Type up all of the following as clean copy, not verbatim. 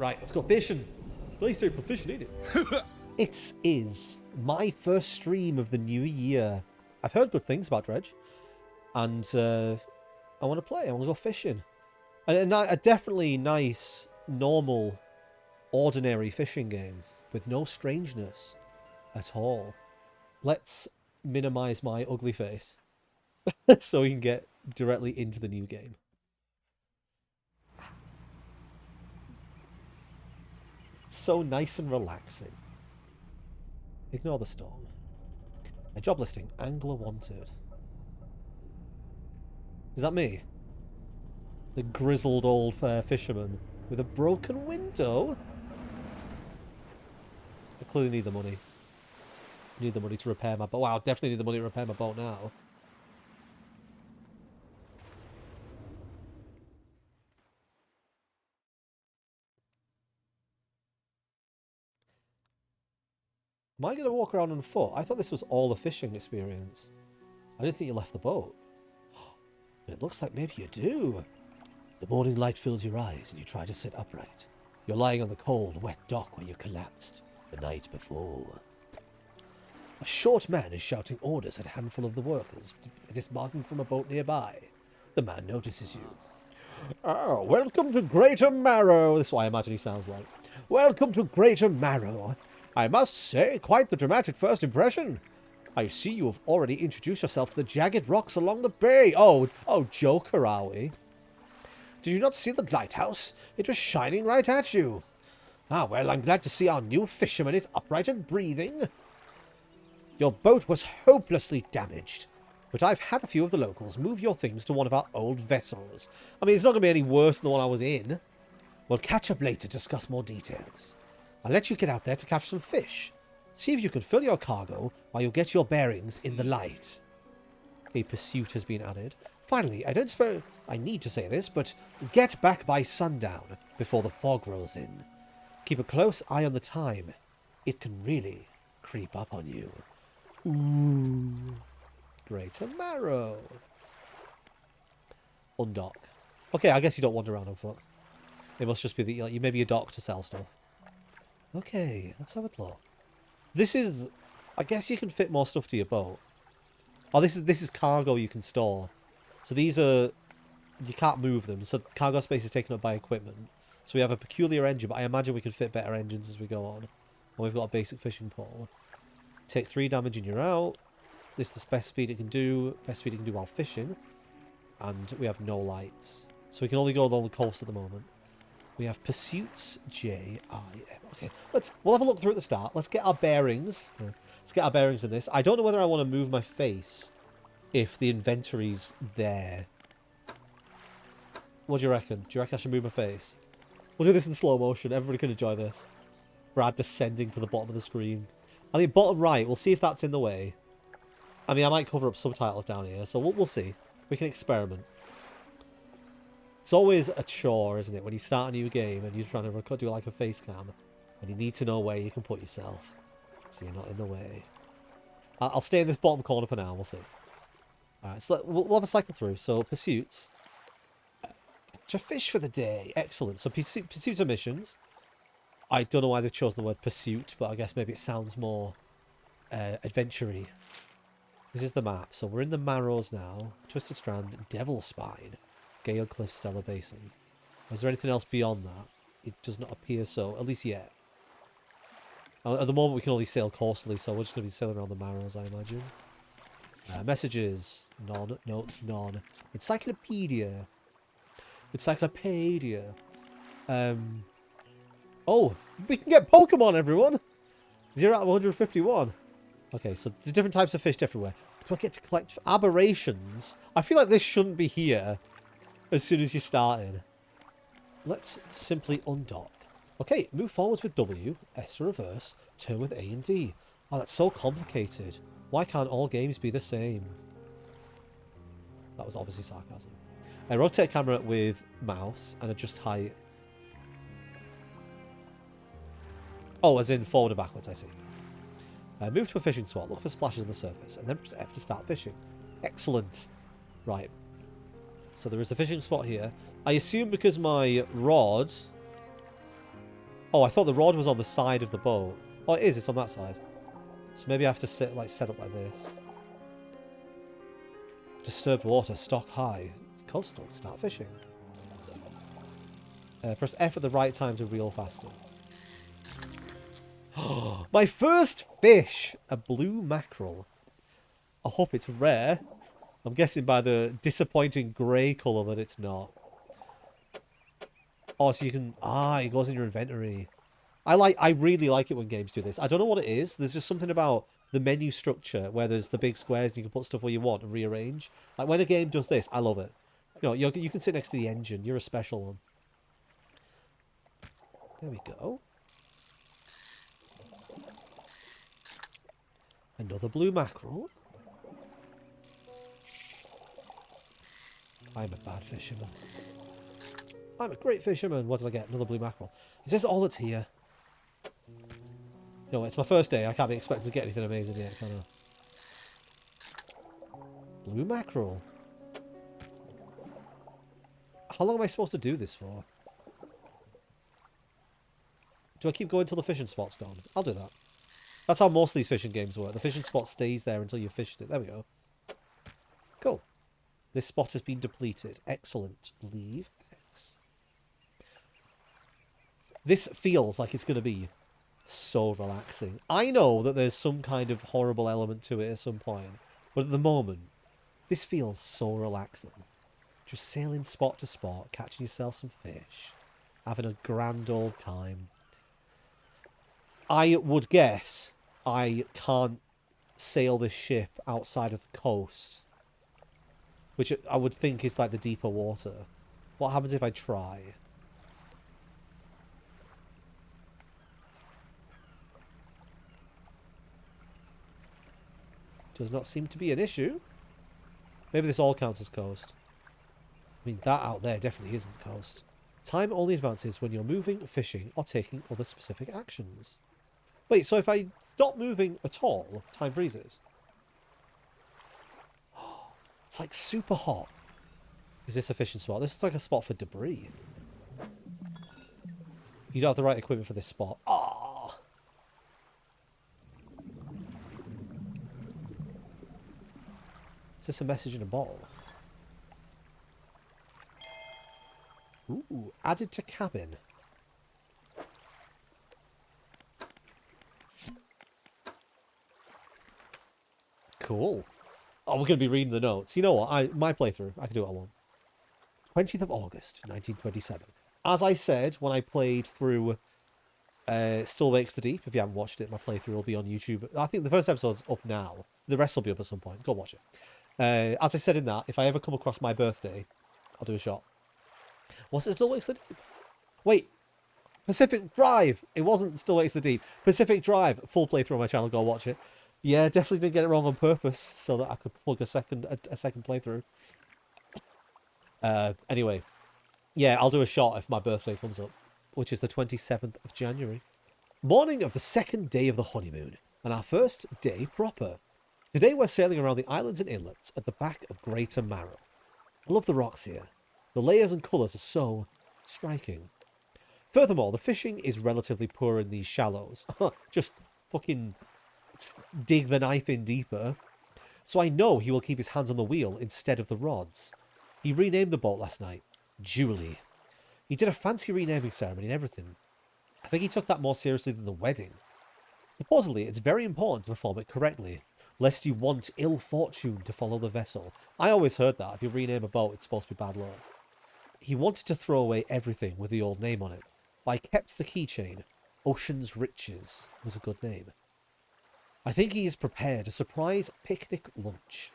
Right, let's go fishing. Nice to go fishing, ain't it? It is my first stream of the new year. I've heard good things about Dredge. And I want to play. I want to go fishing. And a definitely nice, normal, ordinary fishing game. With no strangeness at all. Let's minimize my ugly face. So we can get directly into the new game. So nice and relaxing. Ignore the storm. A job listing. Angler wanted. Is that me? The grizzled old fisherman with a broken window? I clearly need the money. I need the money to repair my boat. Wow, I definitely need the money to repair my boat now. Am I going to walk around on foot? I thought this was all a fishing experience. I didn't think you left the boat. It looks like maybe you do. The morning light fills your eyes and you try to sit upright. You're lying on the cold, wet dock where you collapsed the night before. A short man is shouting orders at a handful of the workers dismounting from a boat nearby. The man notices you. Oh, welcome to Greater Marrow. This is what I imagine he sounds like. Welcome to Greater Marrow. I must say, quite the dramatic first impression. I see you have already introduced yourself to the jagged rocks along the bay. Oh, Joker, are we? Did you not see the lighthouse? It was shining right at you. Ah, well, I'm glad to see our new fisherman is upright and breathing. Your boat was hopelessly damaged, but I've had a few of the locals move your things to one of our old vessels. I mean, it's not going to be any worse than the one I was in. We'll catch up later to discuss more details. I'll let you get out there to catch some fish. See if you can fill your cargo while you get your bearings in the light. A pursuit has been added. Finally, I don't suppose I need to say this, but get back by sundown before the fog rolls in. Keep a close eye on the time. It can really creep up on you. Ooh. Greater Marrow. Undock. Okay, I guess you don't wander around on foot. It must just be that you maybe a dock to sell stuff. Okay, let's have a look. This is... I guess you can fit more stuff to your boat. Oh, this is cargo you can store. So these are... You can't move them. So cargo space is taken up by equipment. So we have a peculiar engine, but I imagine we can fit better engines as we go on. And we've got a basic fishing pole. Take 3 damage and you're out. This is the best speed it can do. Best speed it can do while fishing. And we have no lights. So we can only go along the coast at the moment. We have pursuits J-I-M. Okay, we'll have a look through at the start. Let's get our bearings. Let's get our bearings in this. I don't know whether I want to move my face if the inventory's there. What do you reckon? Do you reckon I should move my face? We'll do this in slow motion. Everybody can enjoy this. Brad descending to the bottom of the screen. I think bottom right. We'll see if that's in the way. I mean, I might cover up subtitles down here, so we'll see. We can experiment. It's always a chore, isn't it, when you start a new game and you're trying to do like a face cam, and you need to know where you can put yourself, so you're not in the way. I'll stay in this bottom corner for now. We'll see. All right, so we'll have a cycle through. So pursuits, to fish for the day. Excellent. So pursuits are missions. I don't know why they've chosen the word pursuit, but I guess maybe it sounds more adventure-y. This is the map. So we're in the Marrows now. Twisted Strand, Devil's Spine, Gale Cliff, Stellar Basin. Is there anything else beyond that? It does not appear so, at least yet. At the moment we can only sail coastally, so we're just going to be sailing around the Marrows, I imagine. Messages. None. Notes. None. Encyclopedia. Encyclopedia. Oh, we can get Pokemon, everyone! 0 out of 151. Okay, so there's different types of fish everywhere. Do I get to collect aberrations? I feel like this shouldn't be here as soon as you started. Let's simply undock. Okay, move forwards with W, S to reverse, turn with A and D. Oh, that's so complicated. Why can't all games be the same? That was obviously sarcasm. I rotate camera with mouse and adjust height. Oh, as in forward and backwards, I see. Move to a fishing spot, look for splashes on the surface, and then press F to start fishing. Excellent. Right. So there is a fishing spot here. I assume because my rod Oh, I thought the rod was on the side of the boat. Oh, it is. It's on that side. So maybe I have to set up like this. Disturbed water, stock high. Coastal, start fishing. Press F at the right time to reel faster. My first fish! A blue mackerel. I hope it's rare. I'm guessing by the disappointing grey colour that it's not. Oh, so you can... Ah, it goes in your inventory. I really like it when games do this. I don't know what it is. There's just something about the menu structure where there's the big squares and you can put stuff where you want and rearrange. Like, when a game does this, I love it. You know, you can sit next to the engine. You're a special one. There we go. Another blue mackerel. I'm a bad fisherman. I'm a great fisherman. What did I get? Another blue mackerel. Is this all that's here? No, it's my first day. I can't be expected to get anything amazing yet, can I? Blue mackerel. How long am I supposed to do this for? Do I keep going until the fishing spot's gone? I'll do that. That's how most of these fishing games work. The fishing spot stays there until you've fished it. There we go. Cool. This spot has been depleted. Excellent. Leave X. This feels like it's going to be so relaxing. I know that there's some kind of horrible element to it at some point, but at the moment, this feels so relaxing. Just sailing spot to spot, catching yourself some fish, having a grand old time. I would guess I can't sail this ship outside of the coast, which I would think is like the deeper water. What happens if I try? Does not seem to be an issue. Maybe this all counts as coast. I mean, that out there definitely isn't coast. Time only advances when you're moving, fishing, or taking other specific actions. Wait, so if I stop moving at all, time freezes? It's like super hot. Is this a fishing spot? This is like a spot for debris. You don't have the right equipment for this spot. Ah! Is this a message in a bottle? Ooh, added to cabin. Cool. Oh, we're going to be reading the notes. You know what? My playthrough. I can do what I want. 20th of August, 1927. As I said when I played through Still Wakes the Deep, if you haven't watched it, my playthrough will be on YouTube. I think the first episode's up now. The rest will be up at some point. Go watch it. As I said in that, if I ever come across my birthday, I'll do a shot. Was it Still Wakes the Deep? Wait. Pacific Drive! It wasn't Still Wakes the Deep. Pacific Drive. Full playthrough on my channel. Go watch it. Yeah, definitely didn't get it wrong on purpose so that I could plug a second playthrough. Anyway. Yeah, I'll do a shot if my birthday comes up, which is the 27th of January. Morning of the second day of the honeymoon, and our first day proper. Today we're sailing around the islands and inlets at the back of Greater Marrow. I love the rocks here. The layers and colours are so striking. Furthermore, the fishing is relatively poor in these shallows. Just fucking dig the knife in deeper. So I know he will keep his hands on the wheel instead of the rods. He renamed the boat last night. Julie. He did a fancy renaming ceremony and everything. I think he took that more seriously than the wedding. Supposedly, it's very important to perform it correctly, lest you want ill fortune to follow the vessel. I always heard that. If you rename a boat, it's supposed to be bad luck. He wanted to throw away everything with the old name on it, but I kept the keychain. Ocean's Riches was a good name. I think he has prepared a surprise picnic lunch.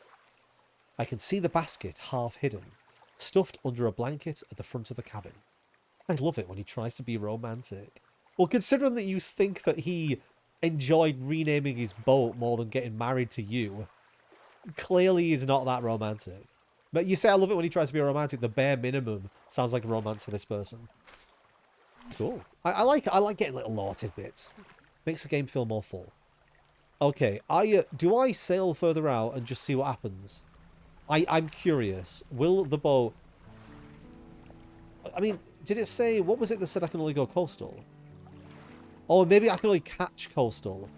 I can see the basket half hidden, stuffed under a blanket at the front of the cabin. I love it when he tries to be romantic. Well, considering that you think that he enjoyed renaming his boat more than getting married to you, clearly he's not that romantic. But you say I love it when he tries to be romantic. The bare minimum sounds like a romance for this person. Cool. I like getting little lore tidbits. Makes the game feel more full. Okay, do I sail further out and just see what happens? I'm curious. Will the boat... I mean, did it say... What was it that said I can only go coastal? Oh, maybe I can only catch coastal.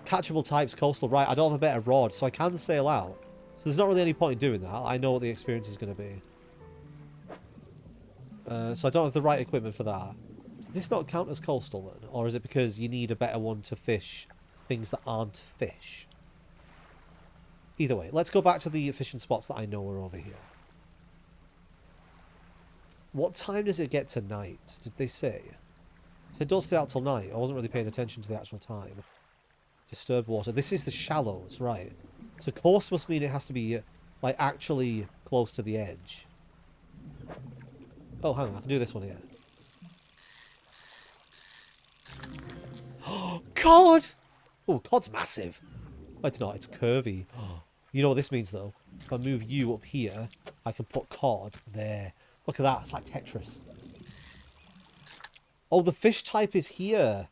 Catchable types coastal. Right, I don't have a better rod, so I can sail out. So there's not really any point in doing that. I know what the experience is going to be. So I don't have the right equipment for that. Does this not count as coastal then? Or is it because you need a better one to fish things that aren't fish? Either way, let's go back to the fishing spots that I know are over here. What time does it get to night? Did they say? It said don't stay out till night. I wasn't really paying attention to the actual time. Disturbed water. This is the shallows, right. So coast must mean it has to be, like, actually close to the edge. Oh, hang on. I can do this one here. Cod! Oh, cod's massive. Oh, it's not. It's curvy. You know what this means, though? If I move you up here, I can put cod there. Look at that. It's like Tetris. Oh, the fish type is here.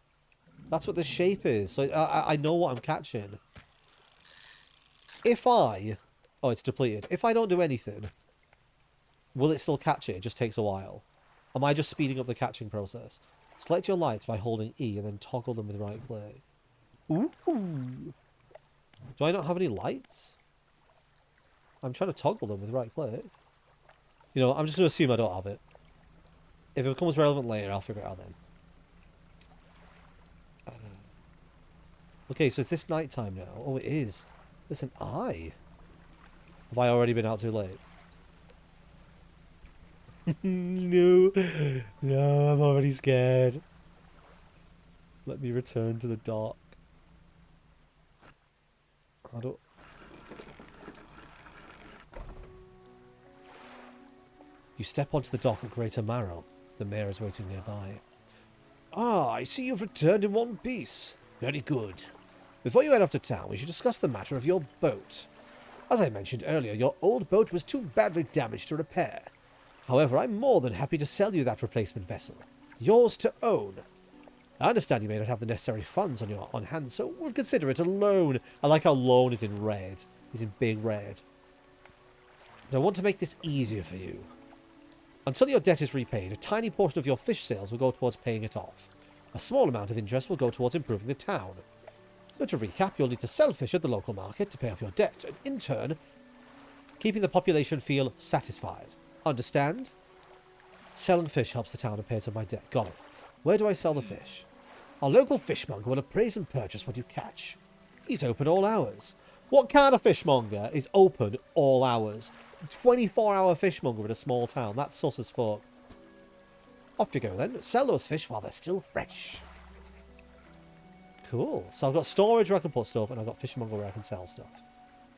That's what the shape is. So I know what I'm catching. If I... Oh, it's depleted. If I don't do anything, will it still catch it? It just takes a while. Am I just speeding up the catching process? Select your lights by holding E and then toggle them with right click. Ooh. Do I not have any lights? I'm trying to toggle them with right click. You know, I'm just going to assume I don't have it. If it becomes relevant later, I'll figure it out then. Okay, so is this nighttime now? Oh, it is. There's an eye. Have I already been out too late? No. No, I'm already scared. Let me return to the dock. I don't... You step onto the dock at Greater Marrow. The mayor is waiting nearby. Ah, I see you've returned in one piece. Very good. Before you head off to town, we should discuss the matter of your boat. As I mentioned earlier, your old boat was too badly damaged to repair. However, I'm more than happy to sell you that replacement vessel. Yours to own. I understand you may not have the necessary funds on hand, so we'll consider it a loan. I like how loan is in red. He's in big red. But I want to make this easier for you. Until your debt is repaid, a tiny portion of your fish sales will go towards paying it off. A small amount of interest will go towards improving the town. So to recap, you'll need to sell fish at the local market to pay off your debt, and in turn, keeping the population feel satisfied. Understand? Selling fish helps the town and pays off my debt. Got it. Where do I sell the fish? Our local fishmonger will appraise and purchase what you catch. He's open all hours. What kind of fishmonger is open all hours? 24-hour fishmonger in a small town. That's sus as fuck. Off you go then. Sell those fish while they're still fresh. Cool. So I've got storage where I can put stuff, and I've got fishmonger where I can sell stuff.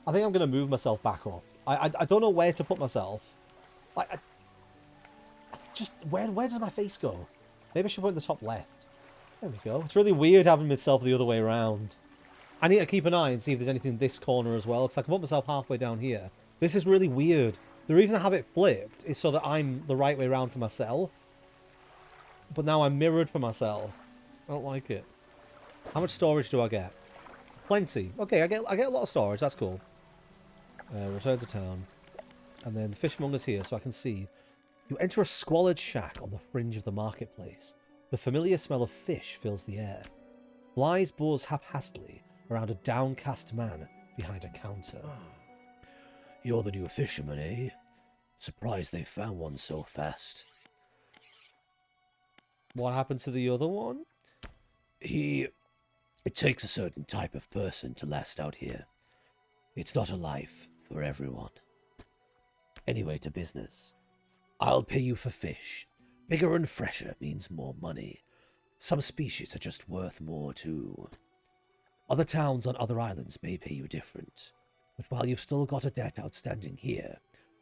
I think I'm going to move myself back up. I don't know where to put myself. Like, just where does my face go? Maybe I should put it in the top left. There we go. It's really weird having myself the other way around. I need to keep an eye and see if there's anything in this corner as well, because I can put myself halfway down here. This is really weird. The reason I have it flipped is so that I'm the right way around for myself. But now I'm mirrored for myself. I don't like it. How much storage do I get? Plenty. Okay, I get a lot of storage. That's cool. Return to town. And then the fishmonger's here, so I can see. You enter a squalid shack on the fringe of the marketplace. The familiar smell of fish fills the air. Flies buzz haphazardly around a downcast man behind a counter. You're the new fisherman, eh? Surprised they found one so fast. What happened to the other one? It takes a certain type of person to last out here. It's not a life for everyone. Anyway, to business. I'll pay you for fish. Bigger and fresher means more money. Some species are just worth more too. Other towns on other islands may pay you different. But while you've still got a debt outstanding here,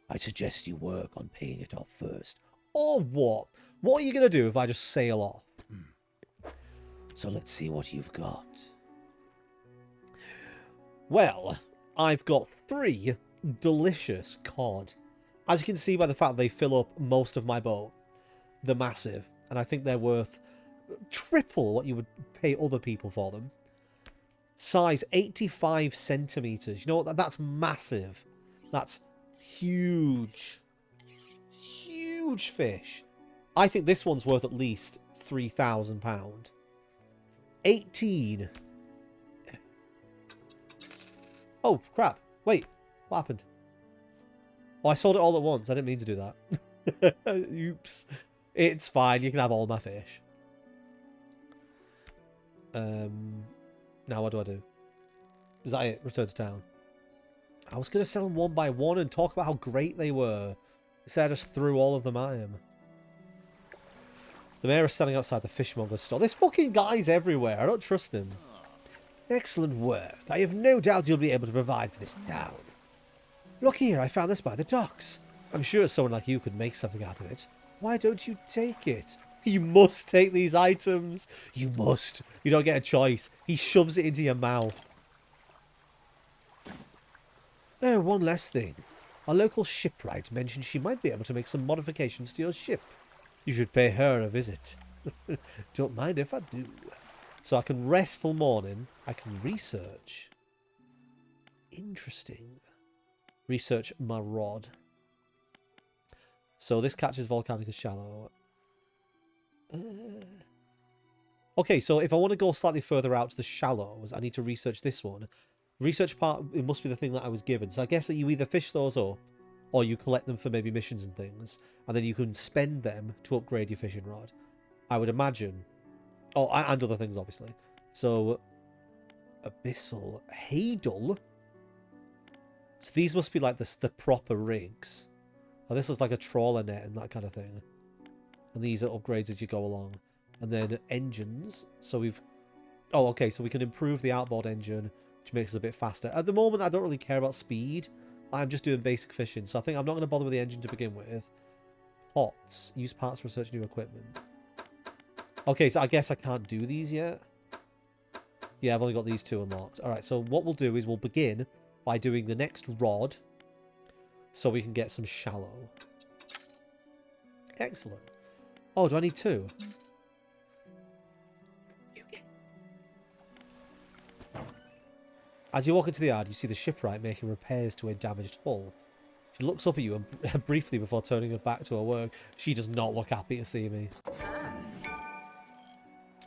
I suggest you work on paying it off first. Or what? What are you going to do if I just sail off? So let's see what you've got. Well, I've got 3 delicious cod. As you can see by the fact they fill up most of my boat. They're massive. And I think they're worth triple what you would pay other people for them. Size 85 centimeters. You know what? That's massive. That's huge. Huge fish. I think this one's worth at least £3,000. 18. Oh, crap. Wait. What happened? Oh, I sold it all at once. I didn't mean to do that. Oops. It's fine. You can have all my fish. Now what do I do? Is that it? Return to town. I was going to sell them one by one and talk about how great they were. Instead, I just threw all of them at him. The mayor is standing outside the fishmonger's store. There's fucking guys everywhere. I don't trust him. Excellent work. I have no doubt you'll be able to provide for this town. Look here, I found this by the docks. I'm sure someone like you could make something out of it. Why don't you take it? You must take these items. You must. You don't get a choice. He shoves it into your mouth. Oh, one last thing. Our local shipwright mentioned she might be able to make some modifications to your ship. You should pay her a visit. Don't mind if I do. So I can rest till morning. I can research. Interesting. Research my rod. So this catches volcanic as shallow. Okay, so if I want to go slightly further out to the shallows, I need to research this one. Research part, it must be the thing that I was given. So I guess that you either fish those up, or you collect them for maybe missions and things, and then you can spend them to upgrade your fishing rod. I would imagine. Oh, and other things, obviously. So, Abyssal. Hadal? So these must be like the proper rigs. Oh, this looks like a trawler net and that kind of thing. And these are upgrades as you go along. And then engines. So we've... Oh, okay, so we can improve the outboard engine, which makes us a bit faster. At the moment, I don't really care about speed. I'm just doing basic fishing, so I think I'm not going to bother with the engine to begin with. Pots. Use parts to research new equipment. Okay, so I guess I can't do these yet. Yeah, I've only got these two unlocked. Alright, so what we'll do is we'll begin by doing the next rod so we can get some shallow. Excellent. Oh, do I need two? As you walk into the yard, you see the shipwright making repairs to a damaged hull. She looks up at you and briefly before turning her back to her work. She does not look happy to see me.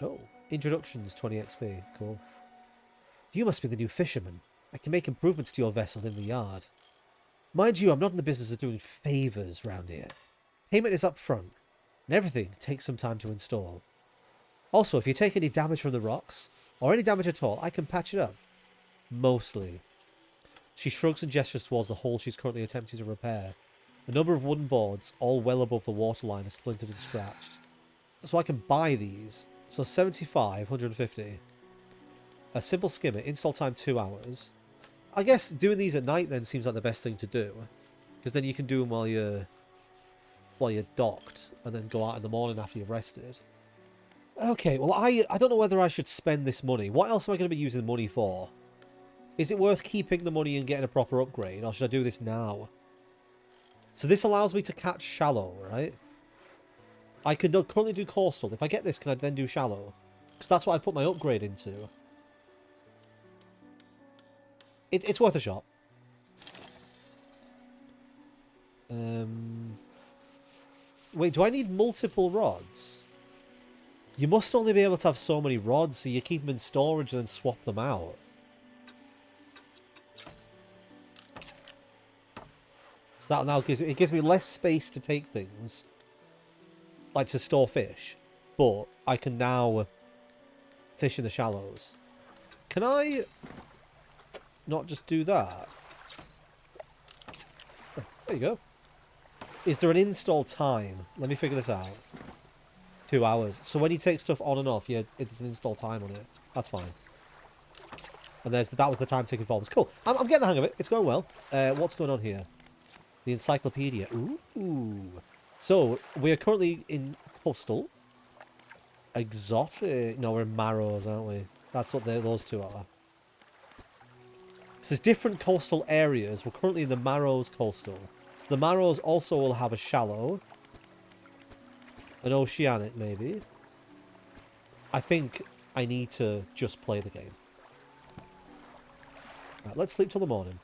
Oh, introductions, 20 XP. Cool. You must be the new fisherman. I can make improvements to your vessel in the yard. Mind you, I'm not in the business of doing favours round here. Payment is up front, and everything takes some time to install. Also, if you take any damage from the rocks, or any damage at all, I can patch it up. Mostly. She shrugs and gestures towards the hole she's currently attempting to repair. A number of wooden boards, all well above the waterline, are splintered and scratched. So I can buy these. So 75, 150. A simple skimmer, install time 2 hours. I guess doing these at night then seems like the best thing to do. Because then you can do them while you're docked, and then go out in the morning after you've rested. Okay, well I don't know whether I should spend this money. What else am I going to be using the money for? Is it worth keeping the money and getting a proper upgrade, or should I do this now? So this allows me to catch shallow, right? I can currently do coastal. If I get this, can I then do shallow? Because that's what I put my upgrade into. It's worth a shot. Wait, do I need multiple rods? You must only be able to have so many rods, so you keep them in storage and then swap them out. So that now gives me less space to take things, like to store fish, but I can now fish in the shallows. Can I not just do that? Oh, there you go. Is there an install time? Let me figure this out. 2 hours. So when you take stuff on and off, yeah, it's an install time on it. That's fine. And that was the time ticking forwards. Cool. I'm getting the hang of it. It's going well. What's going on here? The encyclopedia. Ooh. So, we're currently in coastal. Exotic. No, we're in Marrows, aren't we? That's what those two are. So there's different coastal areas. We're currently in the Marrows coastal. The Marrows also will have a shallow. An oceanic, maybe. I think I need to just play the game. Right, let's sleep till the morning.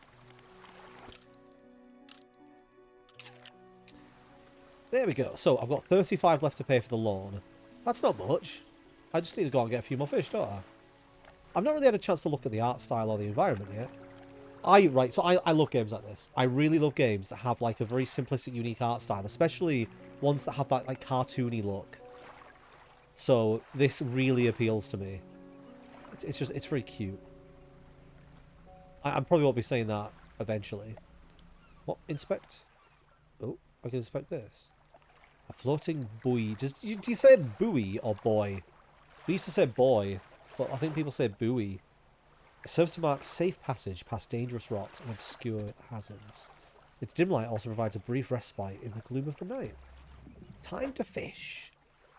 There we go. So, I've got 35 left to pay for the loan. That's not much. I just need to go and get a few more fish, don't I? I've not really had a chance to look at the art style or the environment yet. So I love games like this. I really love games that have like a very simplistic, unique art style, especially ones that have that like cartoony look. So this really appeals to me. It's very cute. I probably won't be saying that eventually. What? Inspect? Oh, I can inspect this. A floating buoy. Do you say buoy or boy? We used to say boy, but I think people say buoy. It serves to mark safe passage past dangerous rocks and obscure hazards. Its dim light also provides a brief respite in the gloom of the night. Time to fish.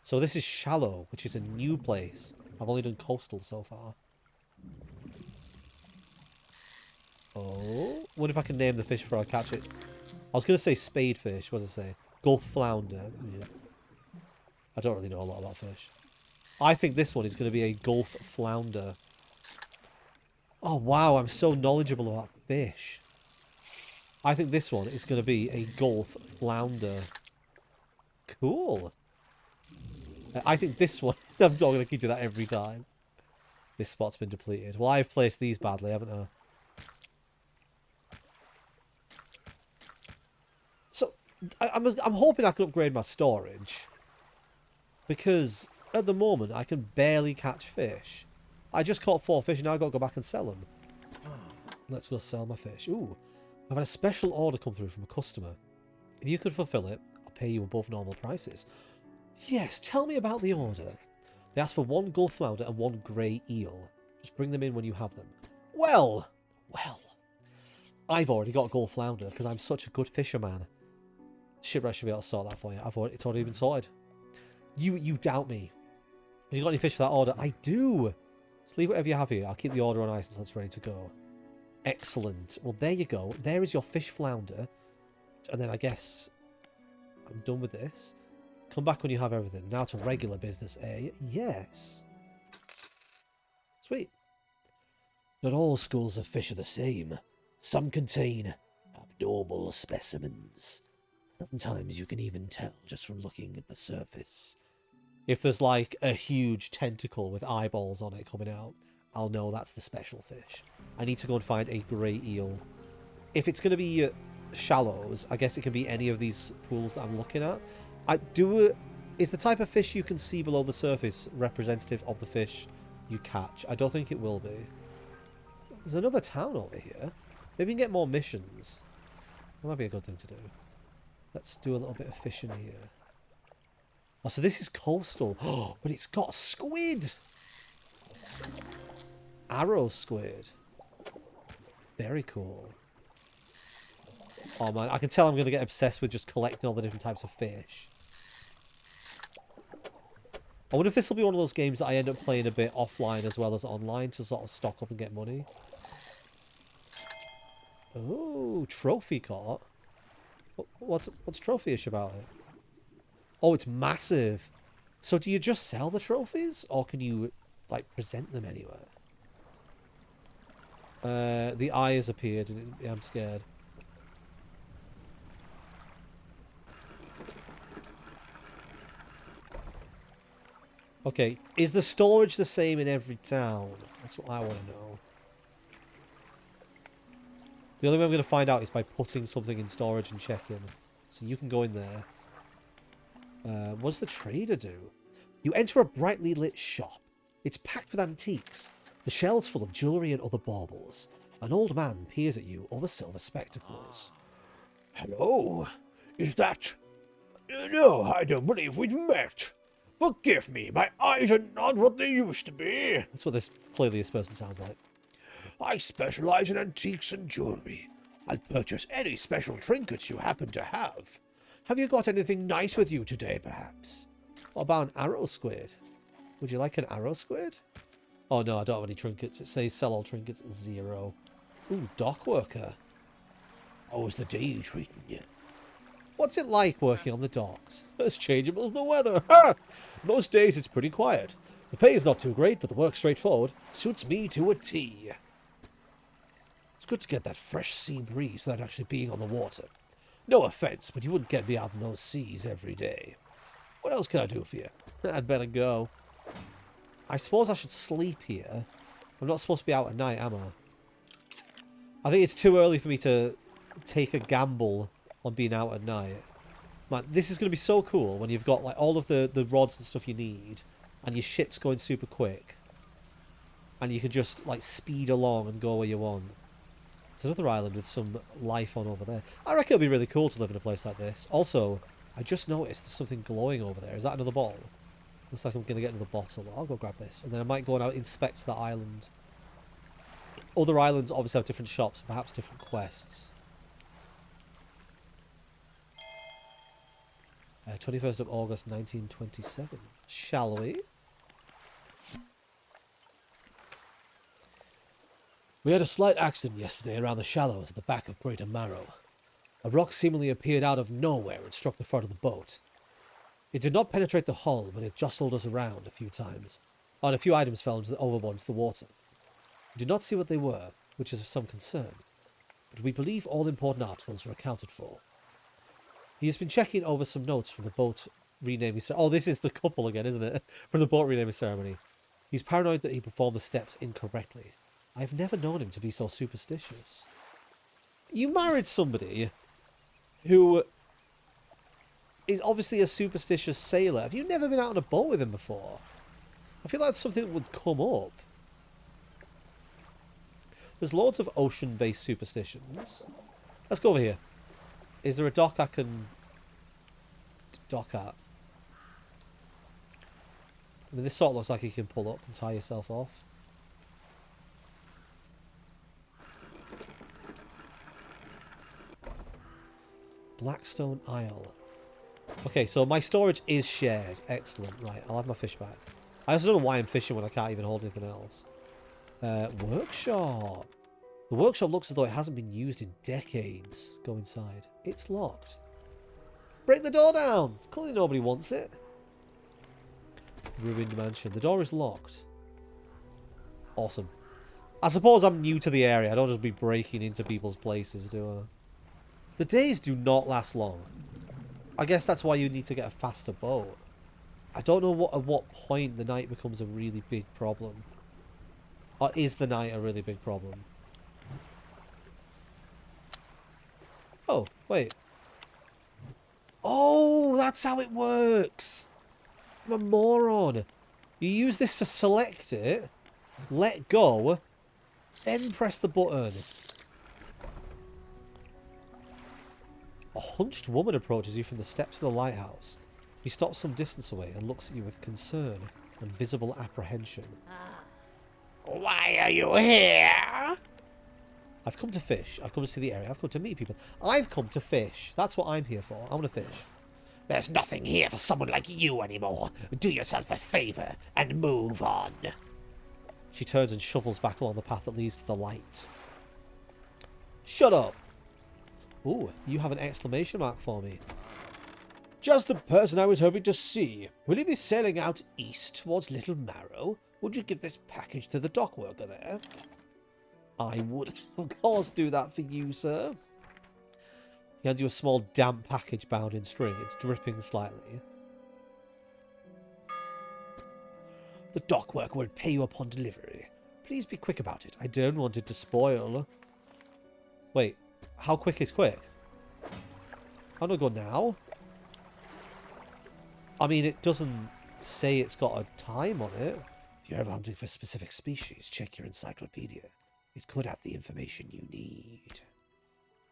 So this is shallow, which is a new place. I've only done coastal so far. Oh, what if I can name the fish before I catch it? I was going to say spadefish. What does it say? Gulf flounder. Yeah. I don't really know a lot about fish. I think this one is going to be a Gulf flounder. Oh, wow. I'm so knowledgeable about fish. I think this one is going to be a Gulf flounder. Cool. I think this one... I'm not going to keep doing that every time. This spot's been depleted. Well, I've placed these badly, haven't I? So, I'm hoping I can upgrade my storage. Because at the moment, I can barely catch fish. I just caught 4 fish and now I've got to go back and sell them. Let's go sell my fish. Ooh, I've had a special order come through from a customer. If you could fulfill it, I'll pay you above normal prices. Yes, tell me about the order. They asked for 1 gulf flounder and 1 grey eel. Just bring them in when you have them. Well. I've already got gulf flounder because I'm such a good fisherman. Shipwreck should be able to sort that for you. It's already been sorted. You doubt me. Have you got any fish for that order? I do. Just leave whatever you have here. I'll keep the order on ice until it's ready to go. Excellent. Well, there you go. There is your fish flounder. And then I guess I'm done with this. Come back when you have everything. Now to regular business, eh? Yes. Sweet. Not all schools of fish are the same. Some contain abnormal specimens. Sometimes you can even tell just from looking at the surface. If there's like a huge tentacle with eyeballs on it coming out, I'll know that's the special fish. I need to go and find a grey eel. If it's going to be shallows, I guess it can be any of these pools that I'm looking at. Is the type of fish you can see below the surface representative of the fish you catch? I don't think it will be. There's another town over here. Maybe we can get more missions. That might be a good thing to do. Let's do a little bit of fishing here. Oh, so this is coastal. Oh, but it's got squid! Arrow squid. Very cool. Oh man, I can tell I'm going to get obsessed with just collecting all the different types of fish. I wonder if this will be one of those games that I end up playing a bit offline as well as online to sort of stock up and get money. Oh, trophy caught. What's trophy-ish about it? Oh, it's massive. So do you just sell the trophies? Or can you, like, present them anywhere? The eye has appeared. And I'm scared. Okay, is the storage the same in every town? That's what I want to know. The only way I'm going to find out is by putting something in storage and checking. So you can go in there. What does the trader do? You enter a brightly lit shop. It's packed with antiques. The shelves full of jewellery and other baubles. An old man peers at you over silver spectacles. Hello? Is that... No, I don't believe we've met. Forgive me, my eyes are not what they used to be. That's what this person sounds like. I specialize in antiques and jewelry. I'll purchase any special trinkets you happen to have. Have you got anything nice with you today, perhaps? What about an arrow squid? Would you like an arrow squid? Oh no, I don't have any trinkets. It says sell all trinkets 0. Ooh, dock worker. How's the day treating you? What's it like working on the docks? As changeable as the weather. Ha! Most days it's pretty quiet. The pay is not too great, but the work's straightforward. Suits me to a T. It's good to get that fresh sea breeze without actually being on the water. No offense, but you wouldn't get me out in those seas every day. What else can I do for you? I'd better go. I suppose I should sleep here. I'm not supposed to be out at night, am I? I think it's too early for me to take a gamble on being out at night. Man, this is going to be so cool when you've got like all of the rods and stuff you need, and your ship's going super quick, and you can just like speed along and go where you want. There's another island with some life on over there. I reckon it'll be really cool to live in a place like this. Also, I just noticed there's something glowing over there. Is that another bottle? Looks like I'm going to get another bottle. I'll go grab this. And then I might go and out inspect that island. Other islands obviously have different shops, perhaps different quests. 21st of August 1927. Shall we? We had a slight accident yesterday around the shallows at the back of Greater Marrow. A rock seemingly appeared out of nowhere and struck the front of the boat. It did not penetrate the hull, but it jostled us around a few times, and a few items fell overboard into the water. We did not see what they were, which is of some concern, but we believe all important articles are accounted for. He has been checking over some notes from the boat renaming ceremony. Oh, this is the couple again, isn't it? From the boat renaming ceremony. He's paranoid that he performed the steps incorrectly. I've never known him to be so superstitious. You married somebody who is obviously a superstitious sailor. Have you never been out on a boat with him before? I feel like that's something that would come up. There's loads of ocean-based superstitions. Let's go over here. Is there a dock I can dock at? I mean, this sort of looks like you can pull up and tie yourself off. Blackstone Isle. Okay, so my storage is shared. Excellent. Right, I'll have my fish back. I also don't know why I'm fishing when I can't even hold anything else. Workshop. The workshop looks as though it hasn't been used in decades. Go inside. It's locked. Break the door down. Clearly nobody wants it. Ruined mansion. The door is locked. Awesome. I suppose I'm new to the area. I don't just be breaking into people's places, do I? The days do not last long. I guess that's why you need to get a faster boat. I don't know at what point the night becomes a really big problem. Or is the night a really big problem? Oh, wait. Oh, that's how it works. I'm a moron. You use this to select it, let go, then press the button. A hunched woman approaches you from the steps of the lighthouse. She stops some distance away and looks at you with concern and visible apprehension. Why are you here? I've come to fish. I've come to see the area. I've come to meet people. I've come to fish. That's what I'm here for. I want to fish. There's nothing here for someone like you anymore. Do yourself a favor and move on. She turns and shuffles back along the path that leads to the light. Shut up. Ooh, you have an exclamation mark for me. Just the person I was hoping to see. Will you be sailing out east towards Little Marrow? Would you give this package to the dock worker there? I would, of course, do that for you, sir. He hands you a small damp package bound in string. It's dripping slightly. The dock worker will pay you upon delivery. Please be quick about it. I don't want it to spoil. Wait, how quick is quick? How do I go now? I mean, it doesn't say it's got a time on it. If you're ever hunting for a specific species, check your encyclopedia. It could have the information you need.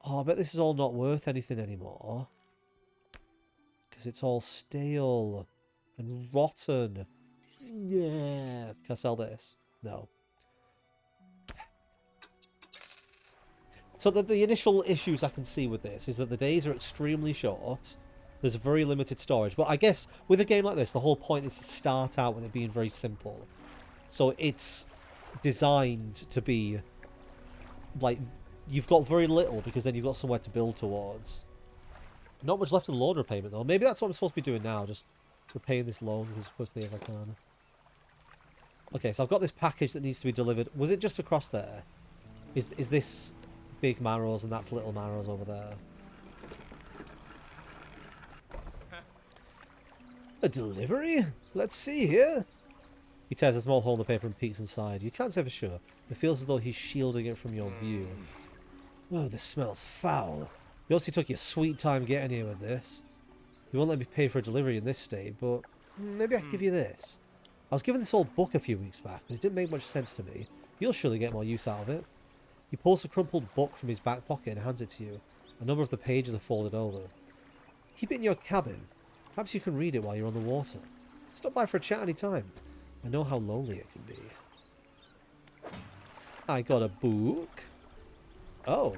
Oh, I bet this is all not worth anything anymore. Because it's all stale and rotten. Yeah. Can I sell this? No. So the initial issues I can see with this is that the days are extremely short. There's very limited storage. But I guess with a game like this, the whole point is to start out with it being very simple. So it's designed to be like you've got very little because then you've got somewhere to build towards. Not much left in loan repayment though. Maybe that's what I'm supposed to be doing now. Just repaying this loan as quickly as I can. Okay, so I've got this package that needs to be delivered. Was it just across there? Is this Big Marrows and that's Little Marrows over there? A delivery? Let's see here. He tears a small hole in the paper and peeks inside. You can't say for sure. It feels as though he's shielding it from your view. Oh, this smells foul. You obviously took your sweet time getting here with this. You won't let me pay for a delivery in this state, but maybe I can give you this. I was given this old book a few weeks back, but it didn't make much sense to me. You'll surely get more use out of it. He pulls a crumpled book from his back pocket and hands it to you. A number of the pages are folded over. Keep it in your cabin. Perhaps you can read it while you're on the water. Stop by for a chat any time. I know how lonely it can be. I got a book. Oh.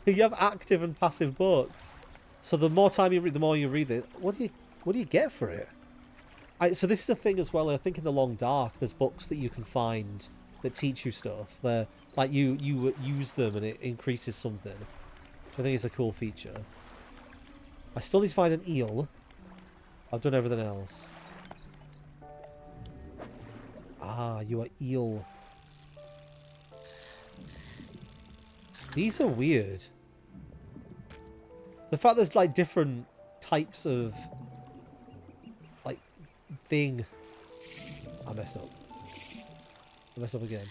You have active and passive books. So the more time you read, the more you read it. What do you get for it? So this is a thing as well. I think in the Long Dark, there's books that you can find that teach you stuff. They're like you use them and it increases something. Which I think is a cool feature. I still need to find an eel. I've done everything else. Ah, you are eel. These are weird. The fact there's like different types of like thing. I messed up. I messed up again.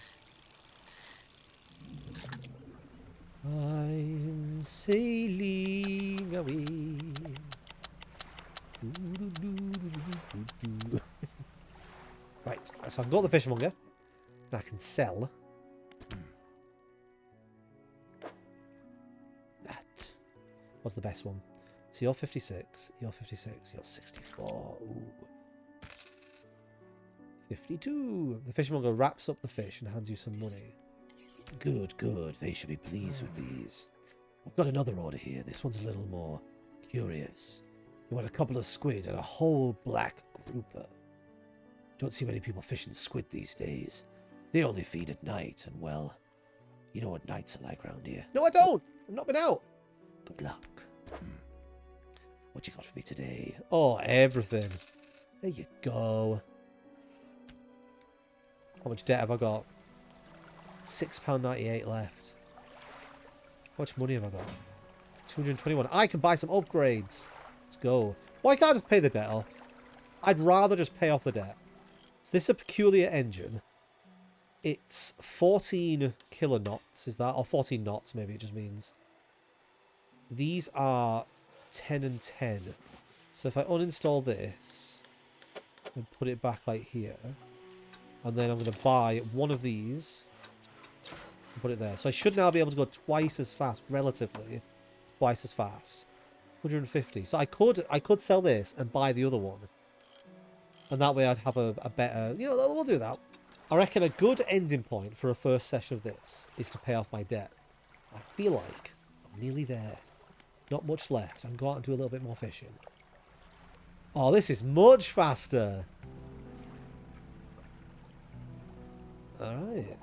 I'm sailing away. Right, so I've got the fishmonger, and I can sell that. What's the best one? So you're 56, you're 56, you're 64. Ooh. 52. The fishmonger wraps up the fish and hands you some money. Good, good. They should be pleased with these. I've got another order here. This one's a little more curious. You want a couple of squid and a whole black grouper. Don't see many people fishing squid these days. They only feed at night, and well, you know what nights are like around here. No, I don't. I've not been out. Good luck. What you got for me today? Oh, everything. There you go. How much debt have I got? £6.98 left. How much money have I got? 221. I can buy some upgrades. Let's go. Why can't I just pay the debt off? I'd rather just pay off the debt. So this is a peculiar engine. It's 14 kilonauts, is that? Or 14 knots, maybe it just means. These are 10 and 10. So if I uninstall this and put it back like here, and then I'm going to buy one of these and put it there. So I should now be able to go twice as fast, relatively. Twice as fast. 150. So I could sell this and buy the other one. And that way I'd have a better... You know, we'll do that. I reckon a good ending point for a first session of this is to pay off my debt. I feel like I'm nearly there. Not much left. I can go out and do a little bit more fishing. Oh, this is much faster. Alright.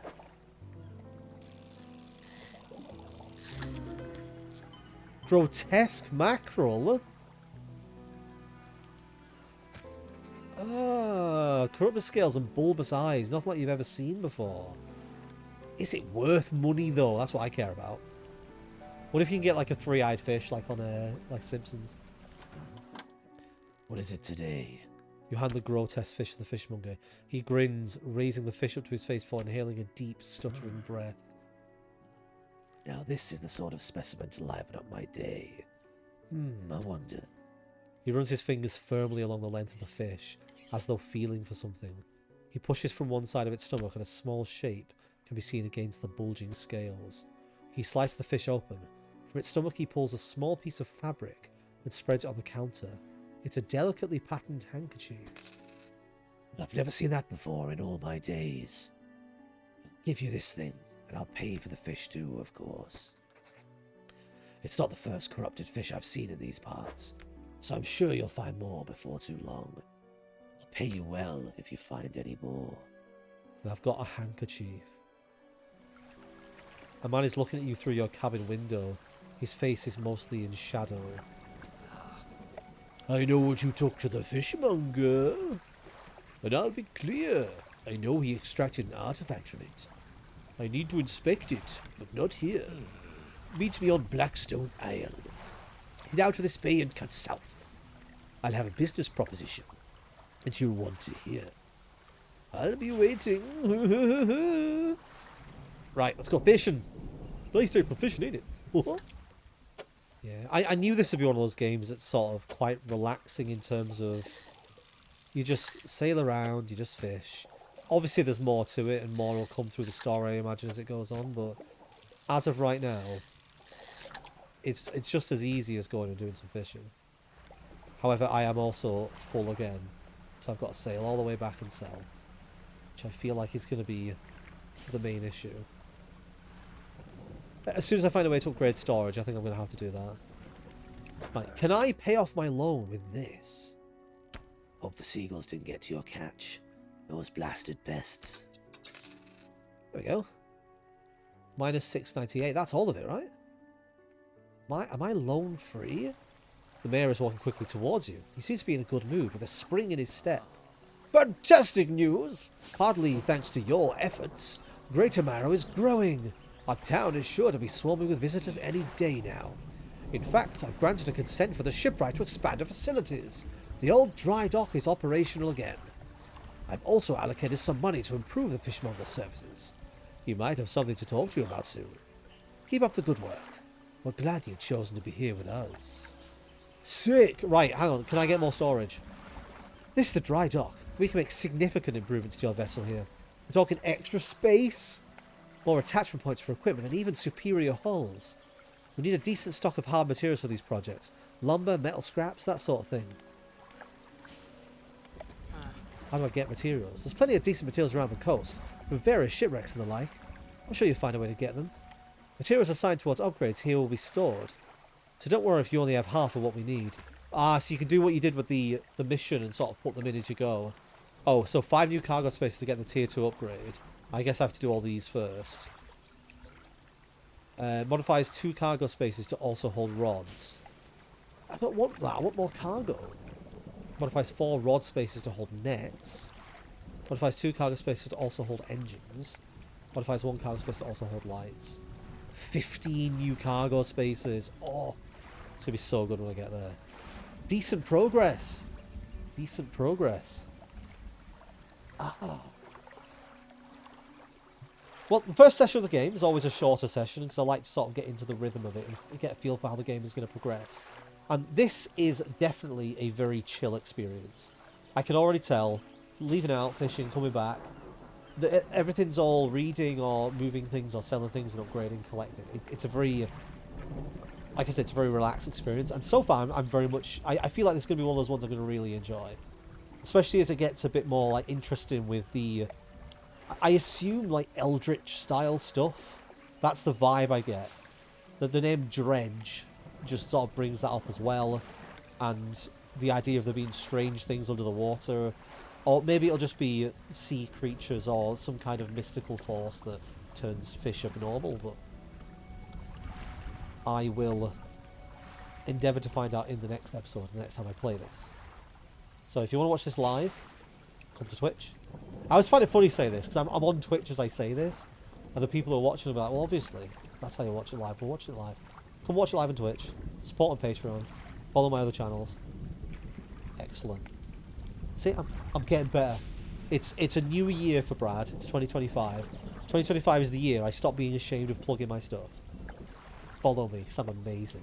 Grotesque mackerel. Ah, corrupted scales and bulbous eyes. Nothing like you've ever seen before. Is it worth money though? That's what I care about. What if you can get like a three-eyed fish like on like Simpsons? What is it today? You hand the grotesque fish to the fishmonger. He grins, raising the fish up to his face before inhaling a deep, stuttering breath. Now this is the sort of specimen to liven up my day. I wonder. He runs his fingers firmly along the length of the fish, as though feeling for something. He pushes from one side of its stomach and a small shape can be seen against the bulging scales. He slices the fish open. From its stomach he pulls a small piece of fabric and spreads it on the counter. It's a delicately patterned handkerchief. I've never seen that before in all my days. I'll give you this thing, and I'll pay for the fish too, of course. It's not the first corrupted fish I've seen in these parts, so I'm sure you'll find more before too long. I'll pay you well if you find any more. And I've got a handkerchief. A man is looking at you through your cabin window. His face is mostly in shadow. I know what you took to the fishmonger. And I'll be clear. I know he extracted an artifact from it. I need to inspect it, but not here. Meet me on Blackstone Isle. Head out of this bay and cut south. I'll have a business proposition that you'll want to hear. I'll be waiting. Right, let's go fishing. Nice day for fishing, ain't it? Yeah, I knew this would be one of those games that's sort of quite relaxing in terms of you just sail around, you just fish. Obviously there's more to it and more will come through the story, I imagine, as it goes on, but as of right now, it's just as easy as going and doing some fishing. However, I am also full again, so I've got to sail all the way back and sell, which I feel like is going to be the main issue. As soon as I find a way to upgrade storage, I think I'm going to have to do that. Right, can I pay off my loan with this? Hope the seagulls didn't get to your catch. Those blasted pests. There we go. Minus 698. That's all of it, right? Am I loan free? The mayor is walking quickly towards you. He seems to be in a good mood, with a spring in his step. Fantastic news! Hardly thanks to your efforts. Greater Marrow is growing. Our town is sure to be swarming with visitors any day now. In fact, I've granted a consent for the shipwright to expand our facilities. The old dry dock is operational again. I've also allocated some money to improve the fishmonger services. He might have something to talk to you about soon. Keep up the good work. We're glad you've chosen to be here with us. Sick! Right, hang on. Can I get more storage? This is the dry dock. We can make significant improvements to your vessel here. We're talking extra space, more attachment points for equipment, and even superior hulls. We need a decent stock of hard materials for these projects. Lumber, metal scraps, that sort of thing. How do I get materials? There's plenty of decent materials around the coast, from various shipwrecks and the like. I'm sure you'll find a way to get them. Materials assigned towards upgrades here will be stored. So don't worry if you only have half of what we need. Ah, so you can do what you did with the mission and sort of put them in as you go. Oh, so 5 new cargo spaces to get the tier 2 upgrade. I guess I have to do all these first. Modifies 2 cargo spaces to also hold rods. I don't want that. I want more cargo. Modifies 4 rod spaces to hold nets. Modifies 2 cargo spaces to also hold engines. Modifies 1 cargo space to also hold lights. 15 new cargo spaces. Oh, it's going to be so good when I get there. Decent progress. Decent progress. Ah. Well, the first session of the game is always a shorter session because I like to sort of get into the rhythm of it and get a feel for how the game is going to progress. And this is definitely a very chill experience. I can already tell, leaving out, fishing, coming back, that everything's all reading or moving things or selling things and upgrading, collecting. It's a very, like I said, it's a very relaxed experience. And so far, I'm very much, I feel like this is going to be one of those ones I'm going to really enjoy. Especially as it gets a bit more like interesting with the, I assume like Eldritch style stuff. That's the vibe I get. The name Dredge just sort of brings that up as well. And the idea of there being strange things under the water. Or maybe it'll just be sea creatures or some kind of mystical force that turns fish abnormal. But I will endeavour to find out in the next episode, the next time I play this. So if you want to watch this live, come to Twitch. I always find it funny to say this, because I'm on Twitch as I say this, and the people who are watching are like, well, obviously, that's how you watch it live. We'll watch it live. Come watch it live on Twitch. Support on Patreon. Follow my other channels. Excellent. See, I'm getting better. It's a new year for Brad. It's 2025. 2025 is the year I stop being ashamed of plugging my stuff. Follow me, because I'm amazing.